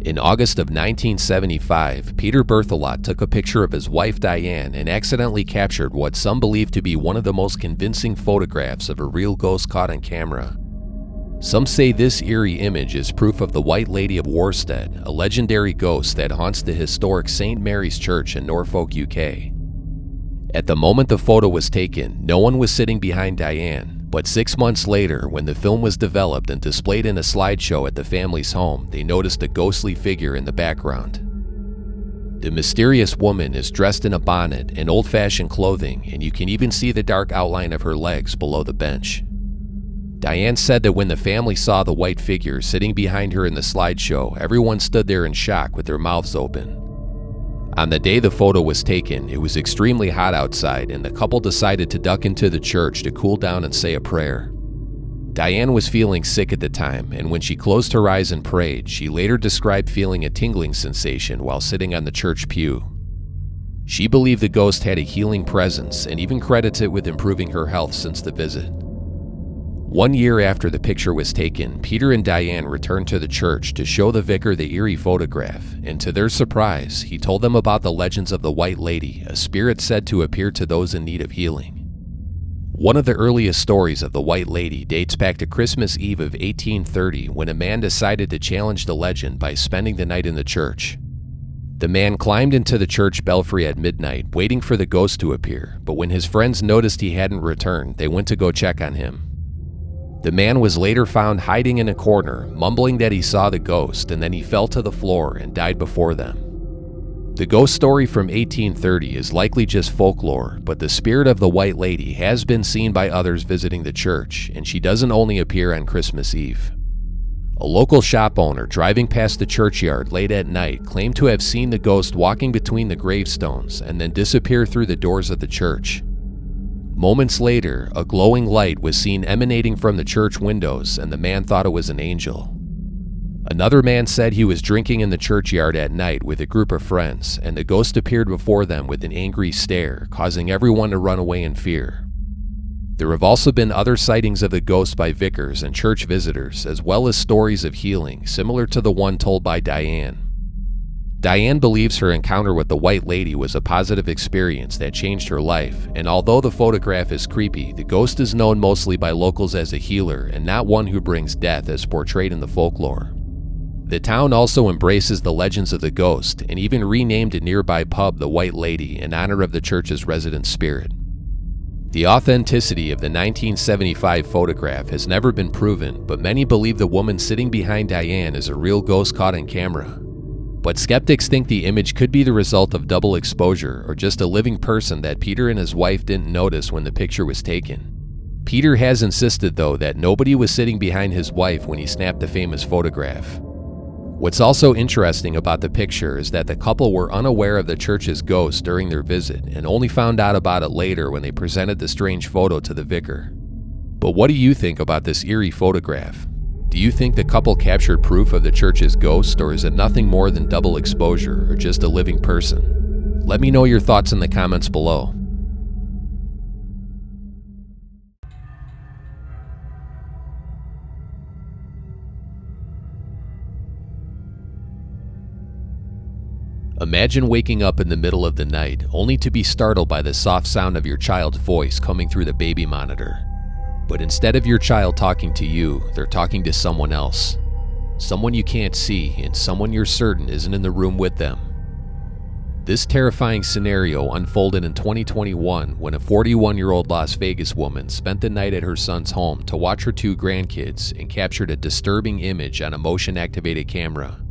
In August of 1975, Peter Berthelot took a picture of his wife Diane and accidentally captured what some believe to be one of the most convincing photographs of a real ghost caught on camera. Some say this eerie image is proof of the White Lady of Worstead, a legendary ghost that haunts the historic St. Mary's Church in Norfolk, UK. At the moment the photo was taken, no one was sitting behind Diane, but 6 months later, when the film was developed and displayed in a slideshow at the family's home, they noticed a ghostly figure in the background. The mysterious woman is dressed in a bonnet and old-fashioned clothing, and you can even see the dark outline of her legs below the bench. Diane said that when the family saw the white figure sitting behind her in the slideshow, everyone stood there in shock with their mouths open. On the day the photo was taken, it was extremely hot outside, and the couple decided to duck into the church to cool down and say a prayer. Diane was feeling sick at the time, and when she closed her eyes and prayed, she later described feeling a tingling sensation while sitting on the church pew. She believed the ghost had a healing presence and even credits it with improving her health since the visit. 1 year after the picture was taken, Peter and Diane returned to the church to show the vicar the eerie photograph, and to their surprise, he told them about the legends of the White Lady, a spirit said to appear to those in need of healing. One of the earliest stories of the White Lady dates back to Christmas Eve of 1830, when a man decided to challenge the legend by spending the night in the church. The man climbed into the church belfry at midnight, waiting for the ghost to appear, but when his friends noticed he hadn't returned, they went to go check on him. The man was later found hiding in a corner, mumbling that he saw the ghost, and then he fell to the floor and died before them. The ghost story from 1830 is likely just folklore, but the spirit of the White Lady has been seen by others visiting the church, and she doesn't only appear on Christmas Eve. A local shop owner driving past the churchyard late at night claimed to have seen the ghost walking between the gravestones and then disappear through the doors of the church. Moments later, a glowing light was seen emanating from the church windows, and the man thought it was an angel. Another man said he was drinking in the churchyard at night with a group of friends, and the ghost appeared before them with an angry stare, causing everyone to run away in fear. There have also been other sightings of the ghost by vicars and church visitors, as well as stories of healing, similar to the one told by Diane. Diane believes her encounter with the White Lady was a positive experience that changed her life, and although the photograph is creepy, the ghost is known mostly by locals as a healer and not one who brings death as portrayed in the folklore. The town also embraces the legends of the ghost and even renamed a nearby pub the White Lady in honor of the church's resident spirit. The authenticity of the 1975 photograph has never been proven, but many believe the woman sitting behind Diane is a real ghost caught on camera. But skeptics think the image could be the result of double exposure or just a living person that Peter and his wife didn't notice when the picture was taken. Peter has insisted, though, that nobody was sitting behind his wife when he snapped the famous photograph. What's also interesting about the picture is that the couple were unaware of the church's ghost during their visit and only found out about it later when they presented the strange photo to the vicar. But what do you think about this eerie photograph? Do you think the couple captured proof of the church's ghost, or is it nothing more than double exposure or just a living person? Let me know your thoughts in the comments below. Imagine waking up in the middle of the night only to be startled by the soft sound of your child's voice coming through the baby monitor. But instead of your child talking to you, they're talking to someone else. Someone you can't see and someone you're certain isn't in the room with them. This terrifying scenario unfolded in 2021 when a 41-year-old Las Vegas woman spent the night at her son's home to watch her 2 grandkids and captured a disturbing image on a motion-activated camera.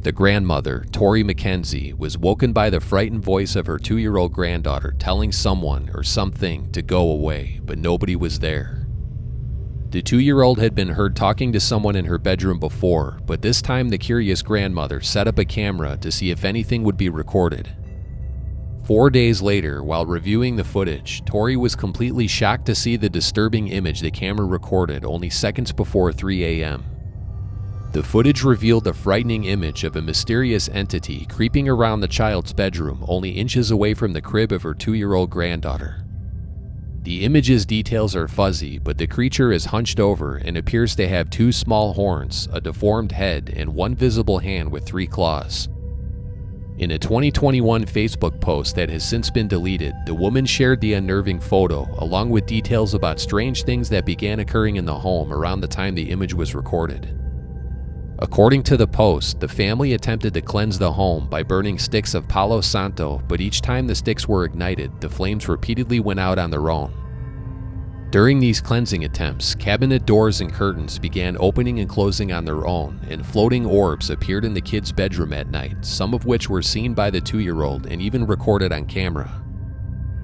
The grandmother, Tori McKenzie, was woken by the frightened voice of her 2-year-old granddaughter telling someone or something to go away, but nobody was there. The 2-year-old had been heard talking to someone in her bedroom before, but this time the curious grandmother set up a camera to see if anything would be recorded. 4 days later, while reviewing the footage, Tori was completely shocked to see the disturbing image the camera recorded only seconds before 3 a.m. The footage revealed a frightening image of a mysterious entity creeping around the child's bedroom only inches away from the crib of her 2-year-old granddaughter. The image's details are fuzzy, but the creature is hunched over and appears to have 2 small horns, a deformed head, and 1 visible hand with 3 claws. In a 2021 Facebook post that has since been deleted, the woman shared the unnerving photo, along with details about strange things that began occurring in the home around the time the image was recorded. According to the post, the family attempted to cleanse the home by burning sticks of Palo Santo, but each time the sticks were ignited, the flames repeatedly went out on their own. During these cleansing attempts, cabinet doors and curtains began opening and closing on their own, and floating orbs appeared in the kids' bedroom at night, some of which were seen by the 2-year-old and even recorded on camera.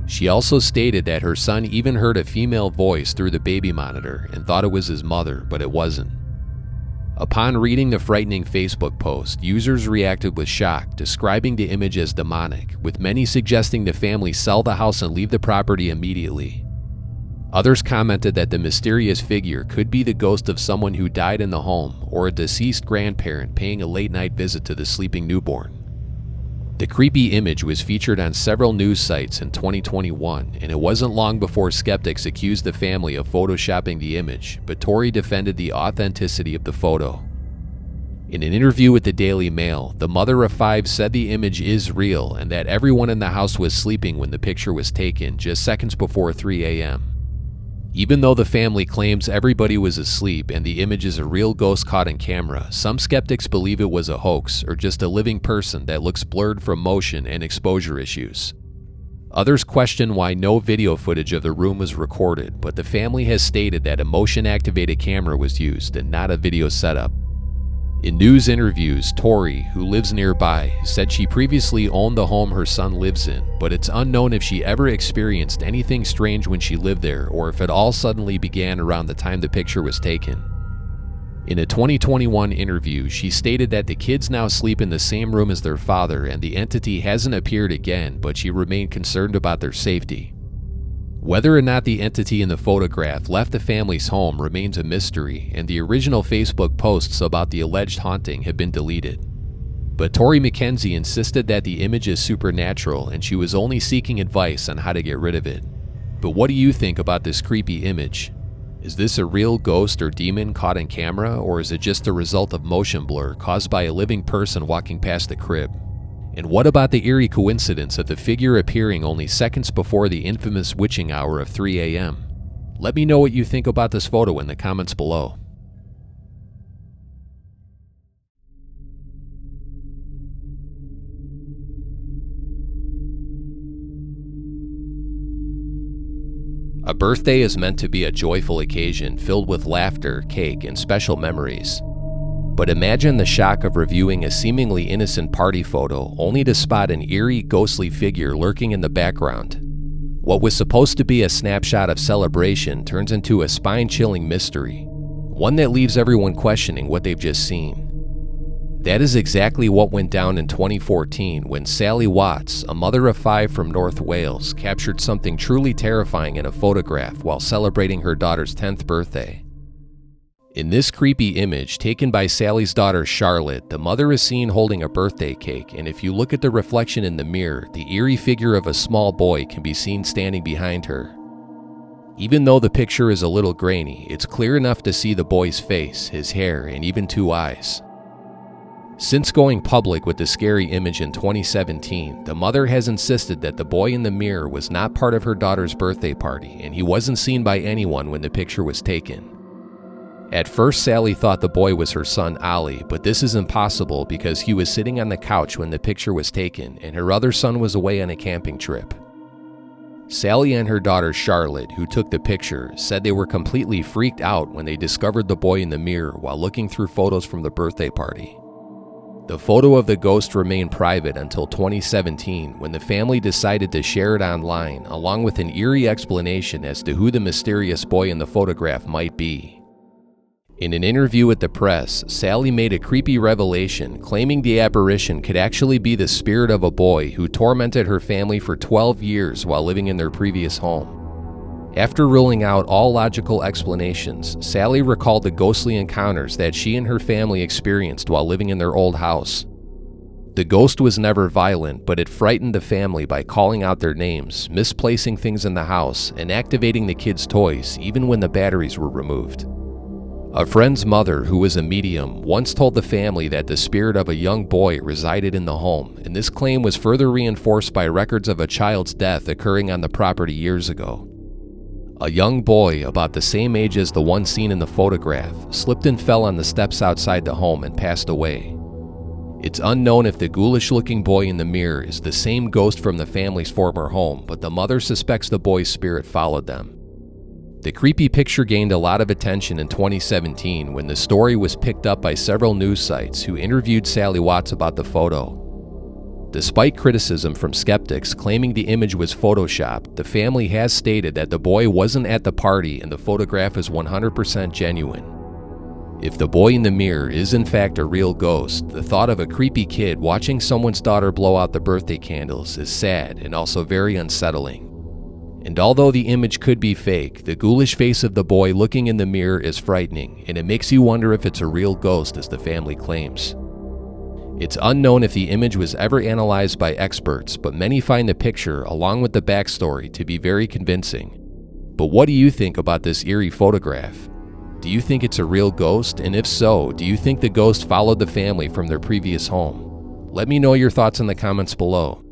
She also stated that her son even heard a female voice through the baby monitor and thought it was his mother, but it wasn't. Upon reading the frightening Facebook post, users reacted with shock, describing the image as demonic, with many suggesting the family sell the house and leave the property immediately. Others commented that the mysterious figure could be the ghost of someone who died in the home or a deceased grandparent paying a late-night visit to the sleeping newborn. The creepy image was featured on several news sites in 2021, and it wasn't long before skeptics accused the family of photoshopping the image, but Tori defended the authenticity of the photo. In an interview with the Daily Mail, the mother of 5 said the image is real and that everyone in the house was sleeping when the picture was taken, just seconds before 3 a.m. Even though the family claims everybody was asleep and the image is a real ghost caught on camera, some skeptics believe it was a hoax or just a living person that looks blurred from motion and exposure issues. Others question why no video footage of the room was recorded, but the family has stated that a motion-activated camera was used and not a video setup. In news interviews, Tori, who lives nearby, said she previously owned the home her son lives in, but it's unknown if she ever experienced anything strange when she lived there or if it all suddenly began around the time the picture was taken. In a 2021 interview, she stated that the kids now sleep in the same room as their father and the entity hasn't appeared again, but she remained concerned about their safety. Whether or not the entity in the photograph left the family's home remains a mystery, and the original Facebook posts about the alleged haunting have been deleted. But Tori McKenzie insisted that the image is supernatural and she was only seeking advice on how to get rid of it. But what do you think about this creepy image? Is this a real ghost or demon caught on camera, or is it just a result of motion blur caused by a living person walking past the crib? And what about the eerie coincidence of the figure appearing only seconds before the infamous witching hour of 3 a.m.? Let me know what you think about this photo in the comments below. A birthday is meant to be a joyful occasion filled with laughter, cake, and special memories. But imagine the shock of reviewing a seemingly innocent party photo only to spot an eerie, ghostly figure lurking in the background. What was supposed to be a snapshot of celebration turns into a spine-chilling mystery, one that leaves everyone questioning what they've just seen. That is exactly what went down in 2014 when Sally Watts, a mother of 5 from North Wales, captured something truly terrifying in a photograph while celebrating her daughter's 10th birthday. In this creepy image taken by Sally's daughter Charlotte, the mother is seen holding a birthday cake, and if you look at the reflection in the mirror, the eerie figure of a small boy can be seen standing behind her. Even though the picture is a little grainy, it's clear enough to see the boy's face, his hair, and even 2 eyes. Since going public with the scary image in 2017, the mother has insisted that the boy in the mirror was not part of her daughter's birthday party, and he wasn't seen by anyone when the picture was taken. At first, Sally thought the boy was her son Ollie, but this is impossible because he was sitting on the couch when the picture was taken, and her other son was away on a camping trip. Sally and her daughter Charlotte, who took the picture, said they were completely freaked out when they discovered the boy in the mirror while looking through photos from the birthday party. The photo of the ghost remained private until 2017 when the family decided to share it online, along with an eerie explanation as to who the mysterious boy in the photograph might be. In an interview with the press, Sally made a creepy revelation claiming the apparition could actually be the spirit of a boy who tormented her family for 12 years while living in their previous home. After ruling out all logical explanations, Sally recalled the ghostly encounters that she and her family experienced while living in their old house. The ghost was never violent, but it frightened the family by calling out their names, misplacing things in the house, and activating the kids' toys even when the batteries were removed. A friend's mother, who was a medium, once told the family that the spirit of a young boy resided in the home, and this claim was further reinforced by records of a child's death occurring on the property years ago. A young boy, about the same age as the one seen in the photograph, slipped and fell on the steps outside the home and passed away. It's unknown if the ghoulish-looking boy in the mirror is the same ghost from the family's former home, but the mother suspects the boy's spirit followed them. The creepy picture gained a lot of attention in 2017 when the story was picked up by several news sites who interviewed Sally Watts about the photo. Despite criticism from skeptics claiming the image was photoshopped, the family has stated that the boy wasn't at the party and the photograph is 100% genuine. If the boy in the mirror is in fact a real ghost, the thought of a creepy kid watching someone's daughter blow out the birthday candles is sad and also very unsettling. And although the image could be fake, the ghoulish face of the boy looking in the mirror is frightening, and it makes you wonder if it's a real ghost as the family claims. It's unknown if the image was ever analyzed by experts, but many find the picture, along with the backstory, to be very convincing. But what do you think about this eerie photograph? Do you think it's a real ghost? And if so, do you think the ghost followed the family from their previous home? Let me know your thoughts in the comments below.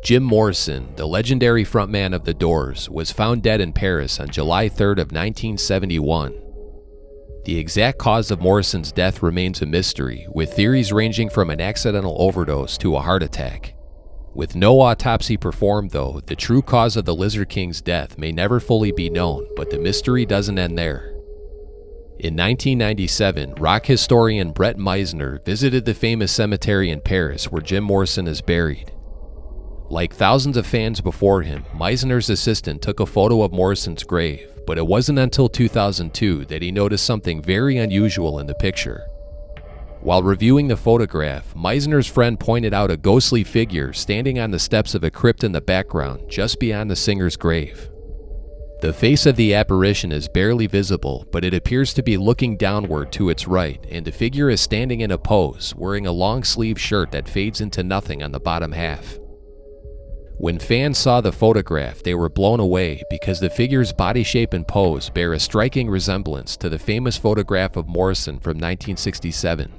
Jim Morrison, the legendary frontman of The Doors, was found dead in Paris on July 3rd of 1971. The exact cause of Morrison's death remains a mystery, with theories ranging from an accidental overdose to a heart attack. With no autopsy performed though, the true cause of the Lizard King's death may never fully be known, but the mystery doesn't end there. In 1997, rock historian Brett Meisner visited the famous cemetery in Paris where Jim Morrison is buried. Like thousands of fans before him, Meisner's assistant took a photo of Morrison's grave, but it wasn't until 2002 that he noticed something very unusual in the picture. While reviewing the photograph, Meisner's friend pointed out a ghostly figure standing on the steps of a crypt in the background just beyond the singer's grave. The face of the apparition is barely visible, but it appears to be looking downward to its right, and the figure is standing in a pose, wearing a long-sleeved shirt that fades into nothing on the bottom half. When fans saw the photograph, they were blown away because the figure's body shape and pose bear a striking resemblance to the famous photograph of Morrison from 1967.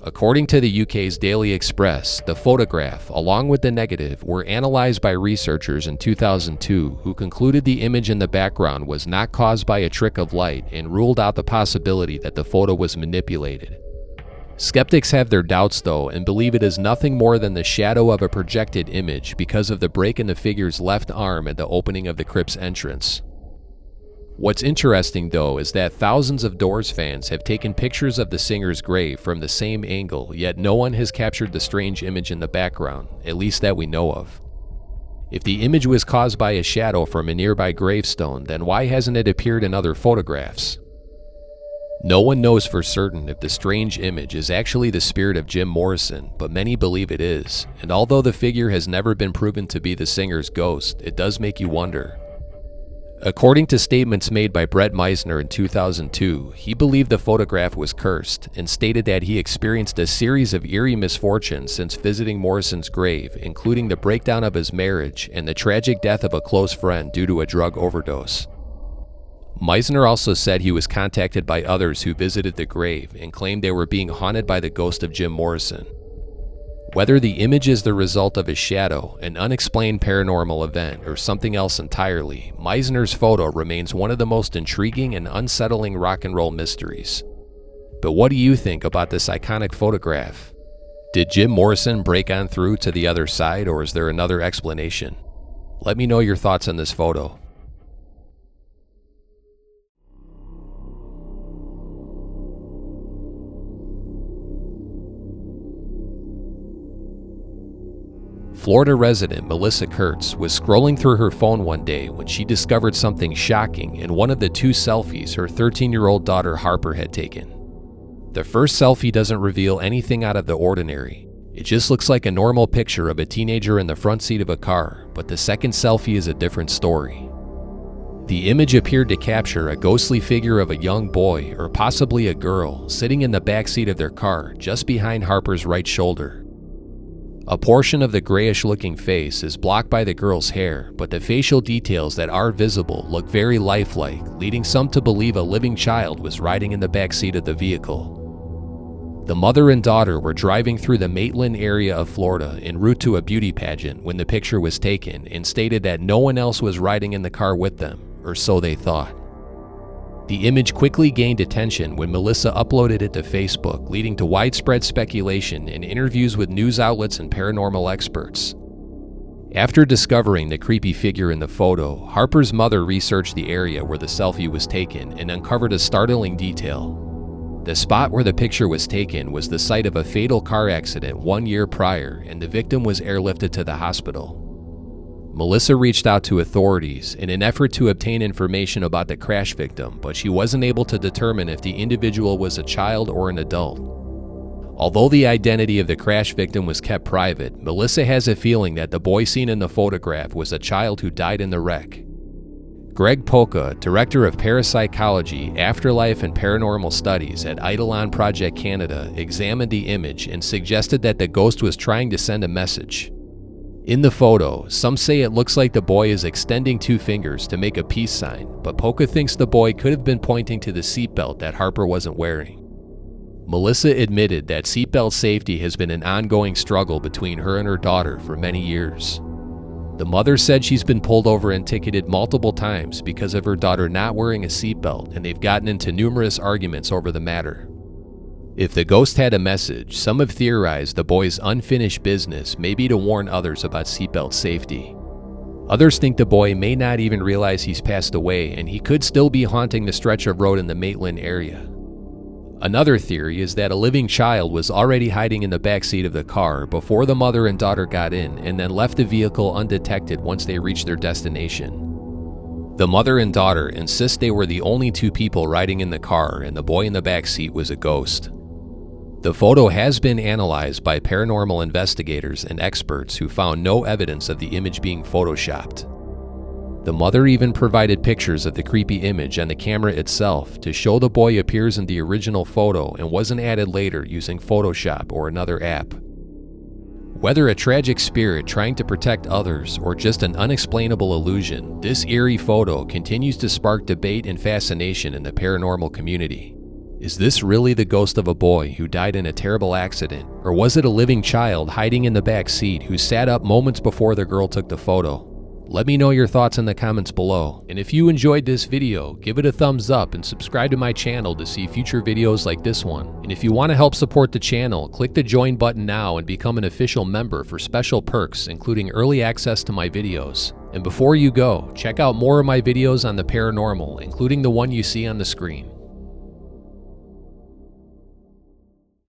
According to the UK's Daily Express, the photograph, along with the negative, were analyzed by researchers in 2002 who concluded the image in the background was not caused by a trick of light and ruled out the possibility that the photo was manipulated. Skeptics have their doubts though and believe it is nothing more than the shadow of a projected image because of the break in the figure's left arm at the opening of the crypt's entrance. What's interesting though is that thousands of Doors fans have taken pictures of the singer's grave from the same angle, yet no one has captured the strange image in the background, at least that we know of. If the image was caused by a shadow from a nearby gravestone, then why hasn't it appeared in other photographs? No one knows for certain if the strange image is actually the spirit of Jim Morrison, but many believe it is, and although the figure has never been proven to be the singer's ghost, it does make you wonder. According to statements made by Brett Meisner in 2002, he believed the photograph was cursed and stated that he experienced a series of eerie misfortunes since visiting Morrison's grave, including the breakdown of his marriage and the tragic death of a close friend due to a drug overdose. Meisner also said he was contacted by others who visited the grave and claimed they were being haunted by the ghost of Jim Morrison. Whether the image is the result of a shadow, an unexplained paranormal event, or something else entirely, Meisner's photo remains one of the most intriguing and unsettling rock and roll mysteries. But what do you think about this iconic photograph? Did Jim Morrison break on through to the other side, or is there another explanation? Let me know your thoughts on this photo. Florida resident Melissa Kurtz was scrolling through her phone one day when she discovered something shocking in one of the two selfies her 13-year-old daughter Harper had taken. The first selfie doesn't reveal anything out of the ordinary. It just looks like a normal picture of a teenager in the front seat of a car, but the second selfie is a different story. The image appeared to capture a ghostly figure of a young boy, or possibly a girl, sitting in the backseat of their car just behind Harper's right shoulder. A portion of the grayish-looking face is blocked by the girl's hair, but the facial details that are visible look very lifelike, leading some to believe a living child was riding in the backseat of the vehicle. The mother and daughter were driving through the Maitland area of Florida en route to a beauty pageant when the picture was taken, and stated that no one else was riding in the car with them, or so they thought. The image quickly gained attention when Melissa uploaded it to Facebook, leading to widespread speculation and interviews with news outlets and paranormal experts. After discovering the creepy figure in the photo, Harper's mother researched the area where the selfie was taken and uncovered a startling detail. The spot where the picture was taken was the site of a fatal car accident 1 year prior, and the victim was airlifted to the hospital. Melissa reached out to authorities in an effort to obtain information about the crash victim, but she wasn't able to determine if the individual was a child or an adult. Although the identity of the crash victim was kept private, Melissa has a feeling that the boy seen in the photograph was a child who died in the wreck. Greg Polka, director of parapsychology, afterlife, and paranormal studies at Eidolon Project Canada, examined the image and suggested that the ghost was trying to send a message. In the photo, some say it looks like the boy is extending 2 fingers to make a peace sign, but Polka thinks the boy could have been pointing to the seatbelt that Harper wasn't wearing. Melissa admitted that seatbelt safety has been an ongoing struggle between her and her daughter for many years. The mother said she's been pulled over and ticketed multiple times because of her daughter not wearing a seatbelt, and they've gotten into numerous arguments over the matter. If the ghost had a message, some have theorized the boy's unfinished business may be to warn others about seatbelt safety. Others think the boy may not even realize he's passed away, and he could still be haunting the stretch of road in the Maitland area. Another theory is that a living child was already hiding in the backseat of the car before the mother and daughter got in, and then left the vehicle undetected once they reached their destination. The mother and daughter insist they were the only 2 people riding in the car, and the boy in the backseat was a ghost. The photo has been analyzed by paranormal investigators and experts who found no evidence of the image being photoshopped. The mother even provided pictures of the creepy image and the camera itself to show the boy appears in the original photo and wasn't added later using Photoshop or another app. Whether a tragic spirit trying to protect others or just an unexplainable illusion, this eerie photo continues to spark debate and fascination in the paranormal community. Is this really the ghost of a boy who died in a terrible accident, or was it a living child hiding in the back seat who sat up moments before the girl took the photo? Let me know your thoughts in the comments below, and if you enjoyed this video, give it a thumbs up and subscribe to my channel to see future videos like this one. And if you want to help support the channel, click the join button now and become an official member for special perks, including early access to my videos. And before you go, check out more of my videos on the paranormal, including the one you see on the screen.